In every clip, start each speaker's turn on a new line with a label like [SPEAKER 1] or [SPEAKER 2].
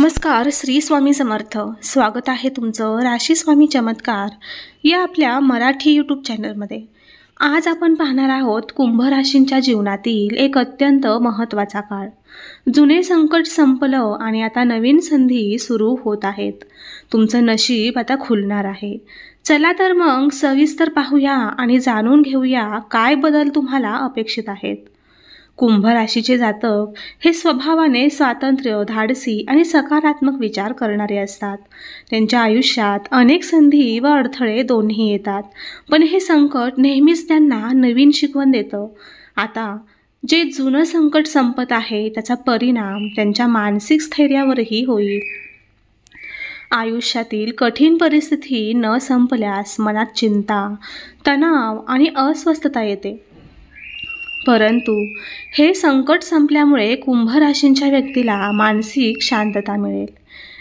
[SPEAKER 1] नमस्कार, श्री स्वामी समर्थ. स्वागत आहे तुमचं राशी स्वामी चमत्कार या आपल्या मराठी यूट्यूब चॅनलमध्ये. आज आपण पाहणार आहोत कुंभ राशींच्या जीवनातील एक अत्यंत महत्त्वाचा काळ. जुने संकट संपलं आणि आता नवीन संधी सुरू होत आहेत. तुमचं नशीब आता खुलणार आहे. चला तर मग सविस्तर पाहूया आणि जाणून घेऊया काय बदल तुम्हाला अपेक्षित आहेत. कुंभ राशीचे जातक हे स्वभावाने स्वातंत्र्य, धाडसी आणि सकारात्मक विचार करणारे असतात. त्यांच्या आयुष्यात अनेक संधी व अडथळे दोन्ही येतात, पण हे संकट नेहमीच त्यांना नवीन शिकवण देतं. आता जे जुनं संकट संपत आहे त्याचा परिणाम त्यांच्या मानसिक स्थैर्यावरही होईल. आयुष्यातील कठीण परिस्थिती न संपल्यास मनात चिंता, तणाव आणि अस्वस्थता येते. परंतु हे संकट संपल्यामुळे कुंभ राशींच्या व्यक्तीला मानसिक शांतता मिळेल.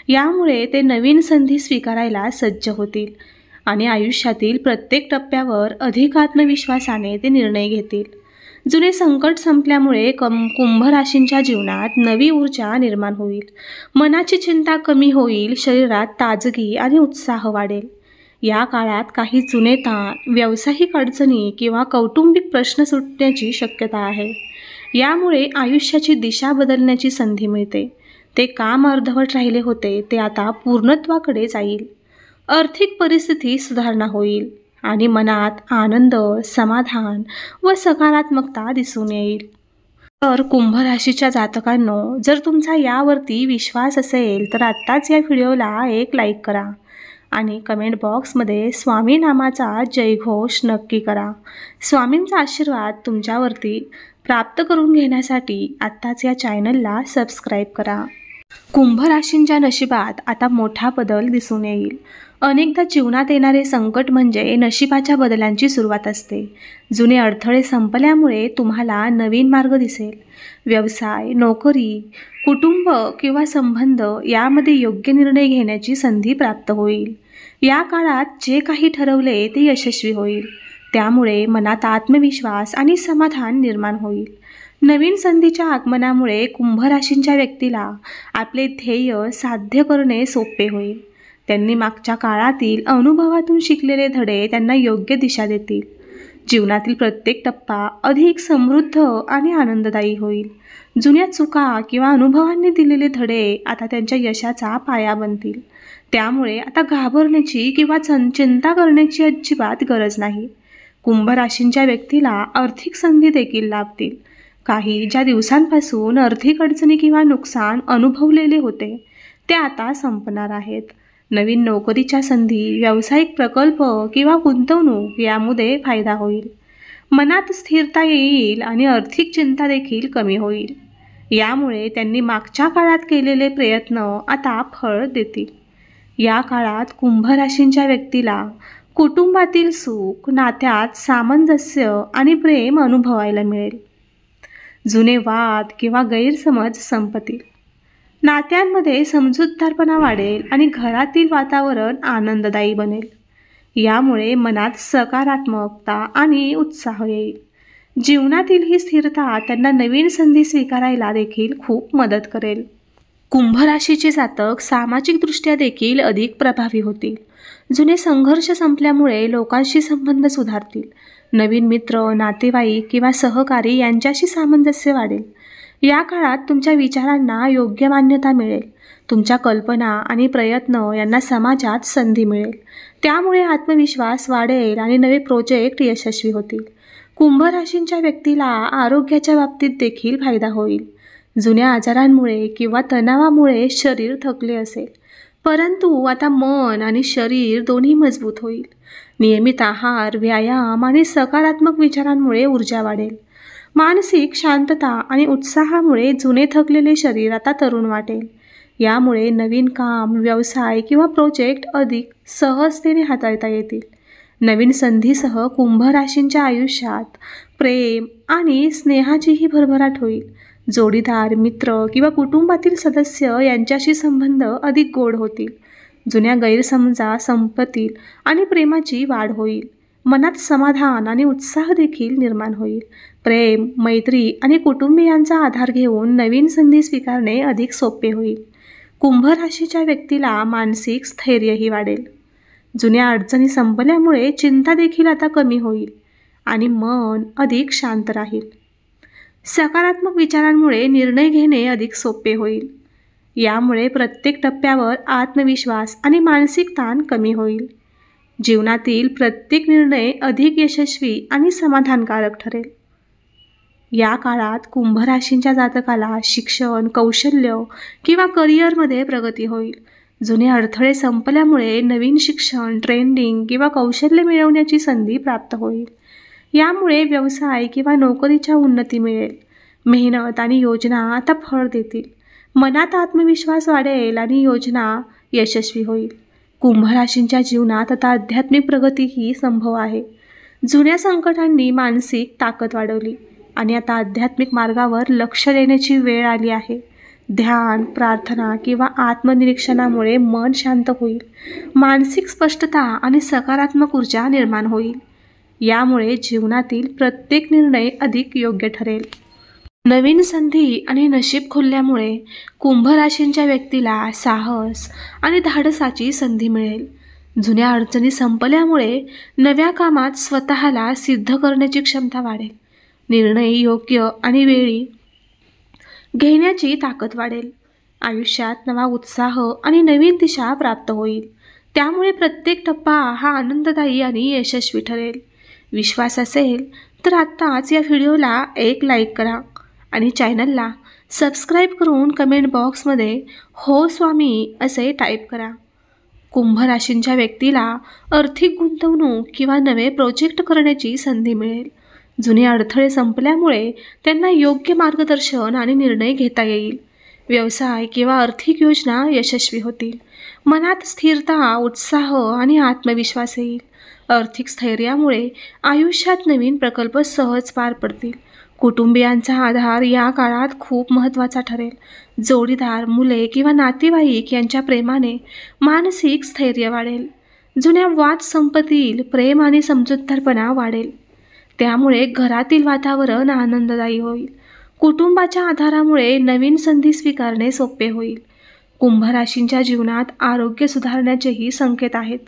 [SPEAKER 1] यामुळे ते नवीन संधी स्वीकारायला सज्ज होतील आणि आयुष्यातील प्रत्येक टप्प्यावर अधिक आत्मविश्वासाने ते निर्णय घेतील. जुने संकट संपल्यामुळे कुंभ राशींच्या जीवनात नवी ऊर्जा निर्माण होईल. मनाची चिंता कमी होईल, शरीरात ताजगी आणि उत्साह वाढेल. या काळात काही जुने ताण, व्यावसायिक अडचणी किंवा कौटुंबिक प्रश्न सुटण्याची शक्यता आहे. यामुळे आयुष्याची दिशा बदलण्याची संधी मिळते. ते काम अर्धवट राहिले होते ते आता पूर्णत्वाकडे जाईल. आर्थिक परिस्थिती सुधारणा होईल आणि मनात आनंद, समाधान व सकारात्मकता दिसून येईल. तर कुंभ राशीच्या जातकांनो, जर तुमचा यावरती विश्वास असेल तर आत्ताच या व्हिडिओला एक लाईक करा आणि कमेंट बॉक्समध्ये स्वामी नामाचा जयघोष नक्की करा. स्वामींचा आशीर्वाद तुमच्यावरती प्राप्त करून घेण्यासाठी आत्ताच या चॅनलला सबस्क्राईब करा. कुंभ राशींच्या नशिबात आता मोठा बदल दिसून येईल. अनेकदा जीवनात येणारे संकट म्हणजे नशिबाच्या बदलांची सुरुवात असते. जुने अडथळे संपल्यामुळे तुम्हाला नवीन मार्ग दिसेल. व्यवसाय, नोकरी, कुटुंब किंवा संबंध यामध्ये योग्य निर्णय घेण्याची संधी प्राप्त होईल. या काळात जे काही ठरवले ते यशस्वी होईल. त्यामुळे मनात आत्मविश्वास आणि समाधान निर्माण होईल. नवीन संधीच्या आगमनामुळे कुंभ राशींच्या व्यक्तीला आपले ध्येय साध्य करणे सोपे होईल. त्यांनी मागच्या काळातील अनुभवातून शिकलेले धडे त्यांना योग्य दिशा देतील. जीवनातील प्रत्येक टप्पा अधिक समृद्ध आणि आनंददायी होईल. जुन्या चुका किंवा अनुभवांनी दिलेले धडे आता त्यांच्या यशाचा पाया बनतील. त्यामुळे आता घाबरण्याची किंवा चिंता करण्याची अजिबात गरज नाही. कुंभ राशींच्या व्यक्तीला आर्थिक संधी देखील लाभतील. काही ज्या दिवसांपासून आर्थिक अडचणी किंवा नुकसान अनुभवलेले होते ते आता संपणार आहेत. नवीन नोकरीच्या संधी, व्यावसायिक प्रकल्प किंवा गुंतवणूक यामध्ये फायदा होईल. मनात स्थिरता येईल आणि आर्थिक चिंता देखील कमी होईल. यामुळे त्यांनी मागच्या काळात केलेले प्रयत्न आता फळ देतील. या काळात कुंभ राशींच्या व्यक्तीला कुटुंबातील सुख, नात्यात सामंजस्य आणि प्रेम अनुभवायला मिळेल. जुने वाद किंवा गैरसमज संपतील. नात्यांमध्ये समजूतदारपणा वाढेल आणि घरातील वातावरण आनंददायी बनेल. यामुळे मनात सकारात्मकता आणि उत्साह येईल. जीवनातील ही स्थिरता त्यांना नवीन संधी स्वीकारायला देखील खूप मदत करेल. कुंभ राशीचे जातक सामाजिकदृष्ट्या देखील अधिक प्रभावी होतील. जुने संघर्ष संपल्यामुळे लोकांशी संबंध सुधारतील. नवीन मित्र, नातेवाईक किंवा सहकारी यांच्याशी सामंजस्य वाढेल. या काळात तुमच्या विचारांना योग्य मान्यता मिळेल. तुमच्या कल्पना आणि प्रयत्न यांना समाजात संधी मिळेल. त्यामुळे आत्मविश्वास वाढेल आणि नवे प्रोजेक्ट यशस्वी होतील. कुंभ राशींच्या व्यक्तीला आरोग्याच्या बाबतीत देखील फायदा होईल. जुन्या आजारांमुळे किंवा तणावामुळे शरीर थकले असेल, परंतु आता मन आणि शरीर दोन्ही मजबूत होईल. नियमित आहार, व्यायाम आणि सकारात्मक विचारांमुळे ऊर्जा वाढेल. मानसिक शांतता आणि उत्साहामुळे जुने थकलेले शरीर आता तरुण वाटेल. यामुळे नवीन काम, व्यवसाय किंवा प्रोजेक्ट अधिक सहजतेने हाताळता येतील. नवीन संधीसह कुंभ राशींच्या आयुष्यात प्रेम आणि स्नेहाचीही भरभराट होईल. जोडीदार, मित्र किंवा कुटुंबातील सदस्य यांच्याशी संबंध अधिक गोड होतील. जुन्या गैरसमजा संपतील आणि प्रेमाची वाढ होईल. मनात समाधान आणि उत्साह देखील निर्माण होईल. प्रेम, मैत्री आणि कुटुंबियांचा आधार घेऊन नवीन संधी स्वीकारणे अधिक सोपे होईल. कुंभ राशीच्या व्यक्तीला मानसिक स्थैर्यही वाढेल. जुन्या अडचणी संपल्यामुळे चिंता देखील आता कमी होईल आणि मन अधिक शांत राहील. सकारात्मक विचारांमुळे निर्णय घेणे अधिक सोपे होईल. यामुळे प्रत्येक टप्प्यावर आत्मविश्वास आणि मानसिक ताण कमी होईल. जीवनातील प्रत्येक निर्णय अधिक यशस्वी आणि समाधानकारक ठरेल. या काळात कुंभ राशींच्या जातकाला शिक्षण, कौशल्य किंवा करिअरमध्ये प्रगती होईल. जुने अडथळे संपल्यामुळे नवीन शिक्षण, ट्रेनिंग किंवा कौशल्य मिळवण्याची संधी प्राप्त होईल. यामुळे व्यवसाय किंवा नोकरीच्या उन्नती मिळेल. मेहनत आणि योजना आता फळ देतील. मनात आत्मविश्वास वाढेल आणि योजना यशस्वी होईल. कुंभ राशींच्या जीवनात आता आध्यात्मिक प्रगतीही संभव आहे. जुन्या संकटांनी मानसिक ताकद वाढवली आणि आता आध्यात्मिक मार्गावर लक्ष देण्याची वेळ आली आहे. ध्यान, प्रार्थना किंवा आत्मनिरीक्षणामुळे मन शांत होईल. मानसिक स्पष्टता आणि सकारात्मक ऊर्जा निर्माण होईल. यामुळे जीवनातील प्रत्येक निर्णय अधिक योग्य ठरेल. नवीन संधी आणि नशीब खुलल्यामुळे कुंभ राशींच्या व्यक्तीला साहस आणि धाडसाची संधी मिळेल. जुन्या अडचणी संपल्यामुळे नव्या कामात स्वतःला सिद्ध करण्याची क्षमता वाढेल. निर्णय योग्य आणि वेळी घेण्याची ताकद वाढेल. आयुष्यात नवा उत्साह आणि नवीन दिशा प्राप्त होईल. त्यामुळे प्रत्येक टप्पा हा आनंददायी आणि यशस्वी ठरेल. विश्वास असेल तर आत्ताच या व्हिडिओला एक लाईक करा आणि चॅनलला सबस्क्राईब करून कमेंट बॉक्समध्ये हो स्वामी असे टाईप करा. कुंभ राशींच्या व्यक्तीला आर्थिक गुंतवणूक किंवा नवे प्रोजेक्ट करण्याची संधी मिळेल. जुने अडथळे संपल्यामुळे त्यांना योग्य मार्गदर्शन आणि निर्णय घेता येईल. व्यवसाय किंवा आर्थिक योजना यशस्वी होतील. मनात स्थिरता, उत्साह आणि आत्मविश्वास येईल. आर्थिक स्थैर्यामुळे आयुष्यात नवीन प्रकल्प सहज पार पडतील. कुटुंबियांचा आधार या काळात खूप महत्त्वाचा ठरेल. जोडीदार, मुले किंवा नातेवाईक यांच्या प्रेमाने मानसिक स्थैर्य वाढेल. जुन्या वाद संपतील. प्रेम आणि समजूतदारपणा वाढेल. त्यामुळे घरातील वातावरण आनंददायी होईल. कुटुंबाच्या आधारामुळे नवीन संधी स्वीकारणे सोपे होईल. कुंभ राशींच्या जीवनात आरोग्य सुधारण्याचेही संकेत आहेत.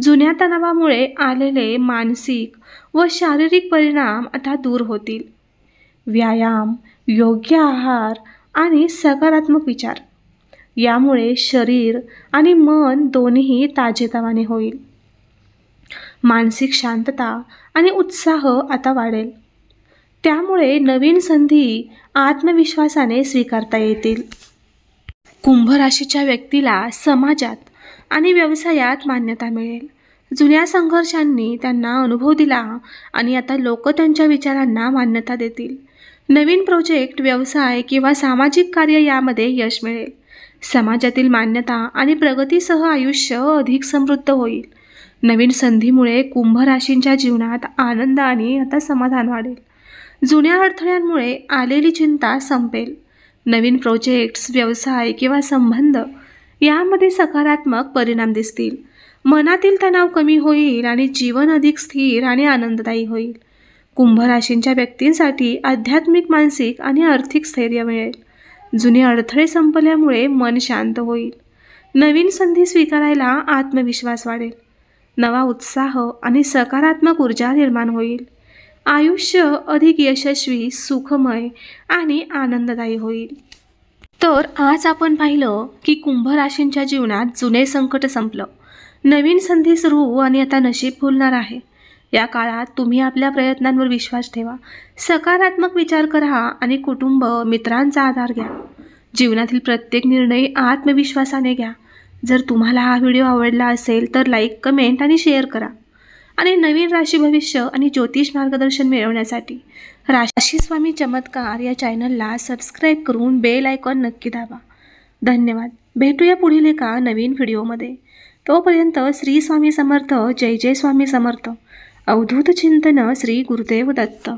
[SPEAKER 1] जुन्या तणावामुळे आलेले मानसिक व शारीरिक परिणाम आता दूर होतील. व्यायाम, योग्य आहार आणि सकारात्मक विचार यामुळे शरीर आणि मन दोन्ही ताजेतवाने होईल. मानसिक शांतता आणि उत्साह आता वाढेल. त्यामुळे नवीन संधी आत्मविश्वासाने स्वीकारता येतील. कुंभ राशीच्या व्यक्तीला समाजात आणि व्यवसायात मान्यता मिळेल. जुन्या संघर्षांनी त्यांना अनुभव दिला आणि आता लोक त्यांच्या विचारांना मान्यता देतील. नवीन प्रोजेक्ट, व्यवसाय किंवा सामाजिक कार्य यामध्ये यश मिळेल. समाजातील मान्यता आणि प्रगतीसह आयुष्य अधिक समृद्ध होईल. नवीन संधीमुळे कुंभ राशींच्या जीवनात आनंद आणि आता समाधान वाढेल. जुन्या अडथळ्यांमुळे आलेली चिंता संपेल. नवीन प्रोजेक्ट्स, व्यवसाय किंवा संबंध यामध्ये सकारात्मक परिणाम दिसतील. मनातील तणाव कमी होईल आणि जीवन अधिक स्थिर आणि आनंददायी होईल. कुंभ राशींच्या व्यक्तींसाठी आध्यात्मिक, मानसिक आणि आर्थिक स्थैर्य मिळेल. जुने अडथळे संपल्यामुळे मन शांत होईल. नवीन संधी स्वीकारायला आत्मविश्वास वाढेल. नवा उत्साह आणि सकारात्मक ऊर्जा निर्माण होईल. आयुष्य अधिक यशस्वी, सुखमय आणि आनंददायी होईल. तर आज आपण पाहिलं की कुंभ राशींच्या जीवनात जुने संकट संपलं, नवीन संधी सुरू आणि आता नशीब फुलणार आहे. या काळात तुम्ही आपल्या प्रयत्नांवर विश्वास ठेवा, सकारात्मक विचार करा आणि कुटुंब, मित्रांचा आधार घ्या. जीवनातील प्रत्येक निर्णय आत्मविश्वासाने घ्या. जर तुम्हाला हा व्हिडिओ आवडला असेल तर लाईक, कमेंट आणि शेअर करा. आणि नवीन राशी भविष्य आणि ज्योतिष मार्गदर्शन मिळवण्यासाठी राशी स्वामी चमत्कार या चॅनलला सबस्क्राईब करून बेल आयकॉन नक्की दाबा. धन्यवाद. भेटूया पुढील एका नवीन व्हिडिओमध्ये. तोपर्यंत श्री स्वामी समर्थ. जय जय स्वामी समर्थ. अवधूत चिंतन. श्री गुरुदेव दत्त.